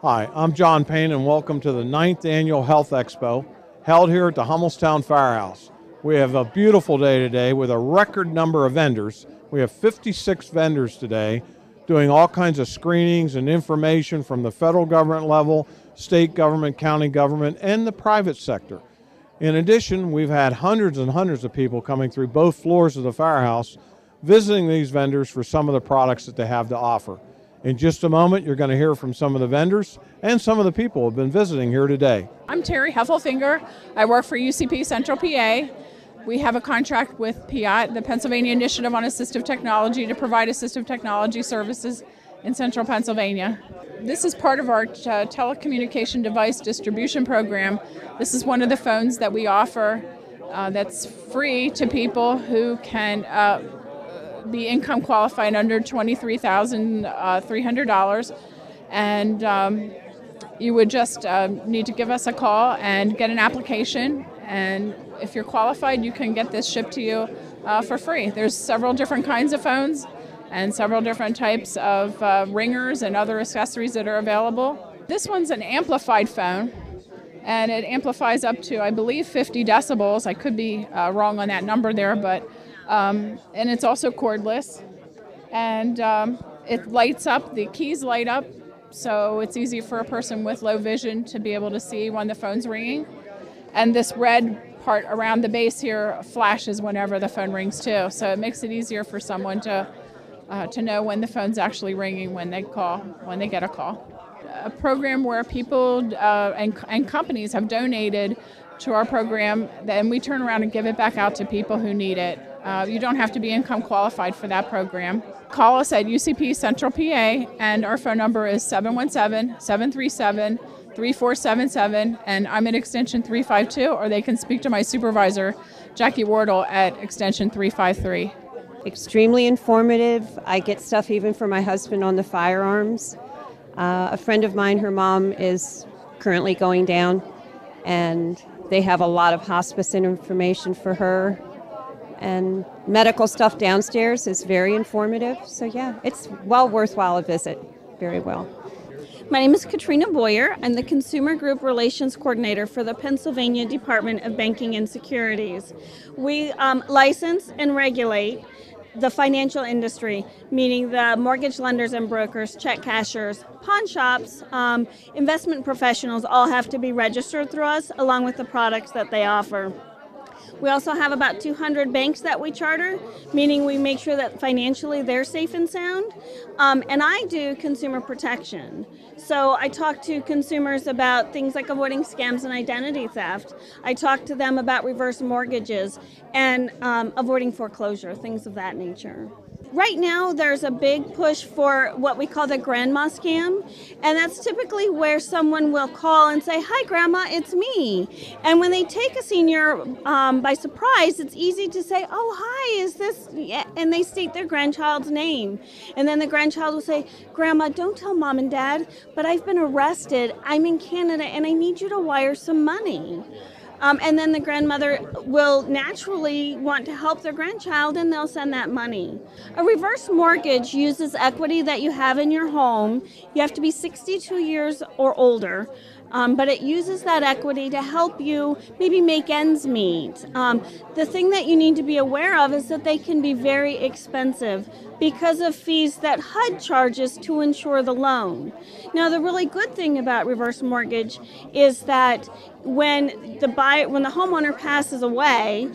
Hi, I'm John Payne and welcome to the 9th Annual Health Expo held here at the Hummelstown Firehouse. We have a beautiful day today with a record number of vendors. We have 56 vendors today doing all kinds of screenings and information from the federal government level, state government, county government, and the private sector. In addition, we've had hundreds and hundreds of people coming through both floors of the firehouse visiting these vendors for some of the products that they have to offer. In just a moment, you're going to hear from some of the vendors and some of the people who have been visiting here today. I'm Terry Heffelfinger. I work for UCP Central PA. We have a contract with PIAT, the Pennsylvania Initiative on Assistive Technology, to provide assistive technology services in central Pennsylvania. This is part of our telecommunication device distribution program. This is one of the phones that we offer that's free to people who can be income qualified under $23,300, and you would just need to give us a call and get an application, and if you're qualified you can get this shipped to you for free. There's several different kinds of phones and several different types of ringers and other accessories that are available. This one's an amplified phone, and it amplifies up to, I believe, 50 decibels. I could be wrong on that number there, but and it's also cordless, and it lights up, the keys light up, so it's easy for a person with low vision to be able to see when the phone's ringing. And this red part around the base here flashes whenever the phone rings too, so it makes it easier for someone to know when the phone's actually ringing when they get a call. A program where people and companies have donated to our program, then we turn around and give it back out to people who need it. You don't have to be income qualified for that program. Call us at UCP Central PA, and our phone number is 717-737-3477, and I'm at extension 352, or they can speak to my supervisor, Jackie Wardle, at extension 353. Extremely informative. I get stuff even for my husband on the firearms. A friend of mine, her mom is currently going down, and they have a lot of hospice information for her. And medical stuff downstairs is very informative. So yeah, it's well worthwhile a visit. Very well. My name is Katrina Boyer. I'm the Consumer Group Relations Coordinator for the Pennsylvania Department of Banking and Securities. We license and regulate the financial industry, meaning the mortgage lenders and brokers, check cashers, pawn shops, investment professionals all have to be registered through us along with the products that they offer. We also have about 200 banks that we charter, meaning we make sure that financially they're safe and sound. And I do consumer protection. So I talk to consumers about things like avoiding scams and identity theft. I talk to them about reverse mortgages and avoiding foreclosure, things of that nature. Right now, there's a big push for what we call the grandma scam, and that's typically where someone will call and say, "Hi, Grandma, it's me." And when they take a senior by surprise, it's easy to say, "Oh, hi, is this?" And they state their grandchild's name. And then the grandchild will say, "Grandma, don't tell Mom and Dad, but I've been arrested. I'm in Canada, and I need you to wire some money." And then the grandmother will naturally want to help their grandchild, and they'll send that money. A reverse mortgage uses equity that you have in your home. You have to be 62 years or older, but it uses that equity to help you maybe make ends meet. The thing that you need to be aware of is that they can be very expensive because of fees that HUD charges to insure the loan. Now, the really good thing about reverse mortgage is that when the homeowner passes away,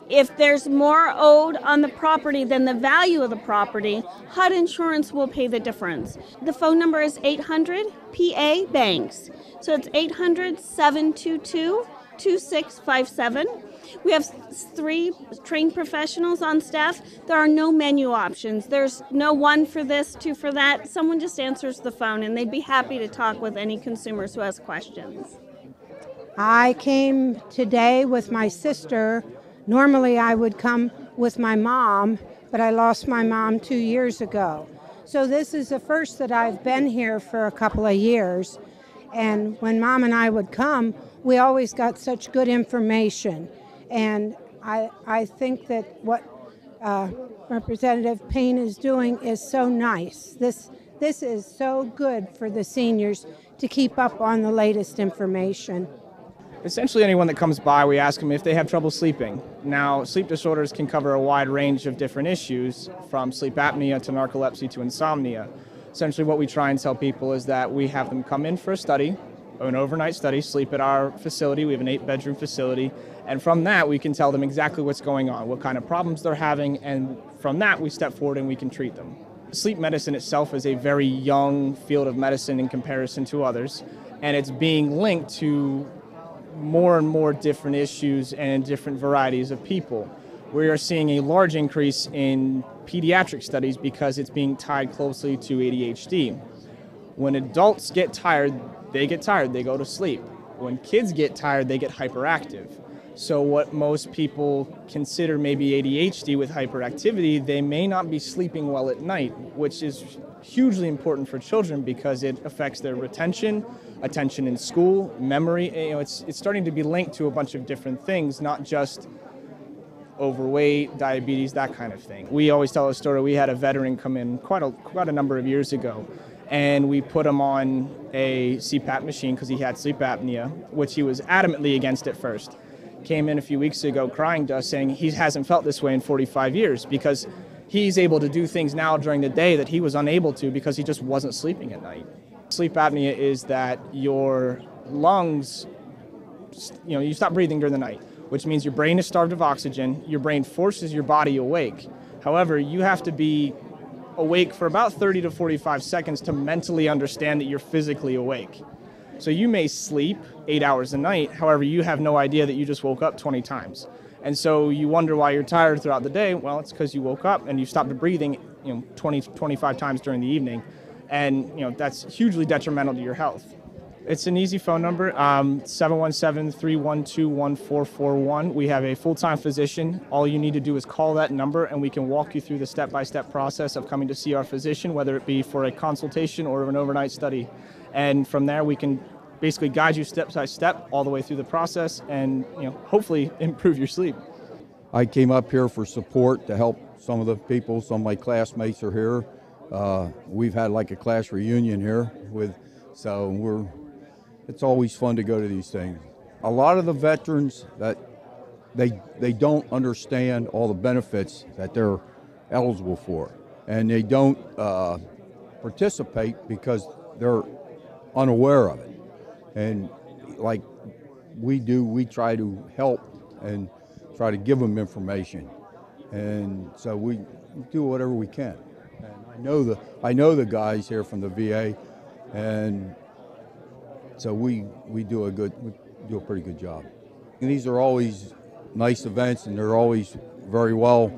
if there's more owed on the property than the value of the property, HUD insurance will pay the difference. The phone number is 800-PA-BANKS. So it's 800-722-2657. We have 3 trained professionals on staff. There are no menu options. There's no 1 for this, 2 for that. Someone just answers the phone, and they'd be happy to talk with any consumers who has questions. I came today with my sister. Normally I would come with my mom, but I lost my mom 2 years ago. So this is the first that I've been here for a couple of years. And when Mom and I would come, we always got such good information. And I think that what Representative Payne is doing is so nice. This is so good for the seniors to keep up on the latest information. Essentially, anyone that comes by, we ask them if they have trouble sleeping. Now, sleep disorders can cover a wide range of different issues, from sleep apnea to narcolepsy to insomnia. Essentially, what we try and tell people is that we have them come in for a study, an overnight study, sleep at our facility. We have an 8-bedroom facility. And from that, we can tell them exactly what's going on, what kind of problems they're having, and from that, we step forward and we can treat them. Sleep medicine itself is a very young field of medicine in comparison to others, and it's being linked to more and more different issues and different varieties of people. We are seeing a large increase in pediatric studies because it's being tied closely to ADHD. When adults get tired, they go to sleep. When kids get tired, they get hyperactive. So what most people consider maybe ADHD with hyperactivity, they may not be sleeping well at night, which is hugely important for children because it affects their retention, attention in school, memory. It's starting to be linked to a bunch of different things, not just overweight, diabetes, that kind of thing. We always tell a story. We had a veteran come in quite a number of years ago, and we put him on a CPAP machine because he had sleep apnea, which he was adamantly against at first. Came in a few weeks ago crying to us saying he hasn't felt this way in 45 years because he's able to do things now during the day that he was unable to because he just wasn't sleeping at night. Sleep apnea is that your lungs, you stop breathing during the night, which means your brain is starved of oxygen. Your brain forces your body awake. However, you have to be awake for about 30 to 45 seconds to mentally understand that you're physically awake. So you may sleep 8 hours a night, however, you have no idea that you just woke up 20 times. And so you wonder why you're tired throughout the day. Well, it's because you woke up and you stopped breathing 25 times during the evening. And that's hugely detrimental to your health. It's an easy phone number, 717-312-1441. We have a full-time physician. All you need to do is call that number and we can walk you through the step-by-step process of coming to see our physician, whether it be for a consultation or an overnight study. And from there, we can basically guide you step by step all the way through the process and hopefully improve your sleep. I came up here for support to help some of the people. Some of my classmates are here. We've had like a class reunion here it's always fun to go to these things. A lot of the veterans that they don't understand all the benefits that they're eligible for, and they don't participate because they're unaware of it. And like we do, we try to help and try to give them information. And so we do whatever we can. And I know the guys here from the VA, and so we do a pretty good job. And these are always nice events, and they're always very well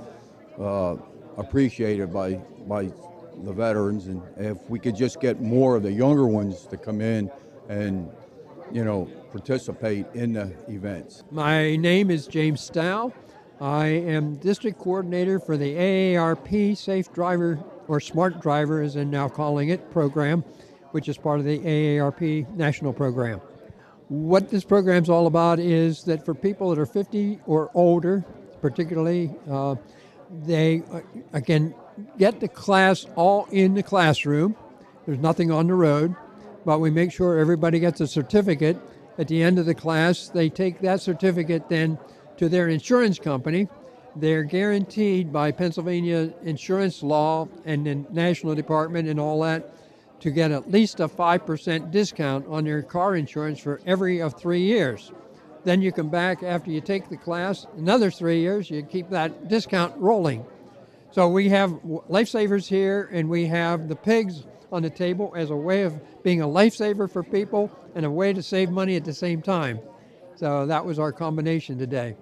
appreciated by the veterans. And if we could just get more of the younger ones to come in and participate in the events. My name is James Stow. I am district coordinator for the AARP Safe Driver, or Smart Driver as they're now calling it, program, which is part of the AARP national program. What this program is all about is that for people that are 50 or older, particularly, they again get the class all in the classroom. There's nothing on the road, but we make sure everybody gets a certificate. At the end of the class, they take that certificate then to their insurance company. They're guaranteed by Pennsylvania insurance law and the National Department and all that to get at least a 5% discount on their car insurance for every of 3 years. Then you come back after you take the class, another 3 years, you keep that discount rolling. So we have lifesavers here, and we have the pigs on the table as a way of being a lifesaver for people and a way to save money at the same time. So that was our combination today.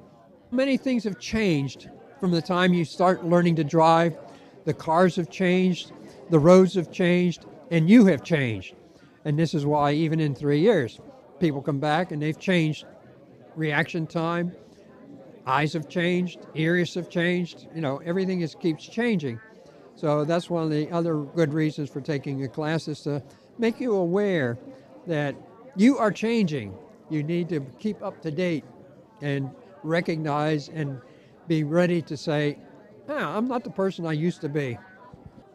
Many things have changed from the time you start learning to drive. The cars have changed, the roads have changed, and you have changed. And this is why even in 3 years, people come back and they've changed. Reaction time, eyes have changed, ears have changed, everything keeps changing. So that's one of the other good reasons for taking a class, is to make you aware that you are changing. You need to keep up to date and recognize and be ready to say, I'm not the person I used to be.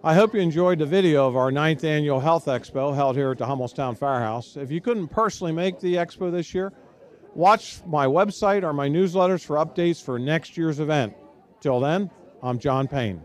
I hope you enjoyed the video of our 9th Annual Health Expo held here at the Hummelstown Firehouse. If you couldn't personally make the expo this year, watch my website or my newsletters for updates for next year's event. Till then, I'm John Payne.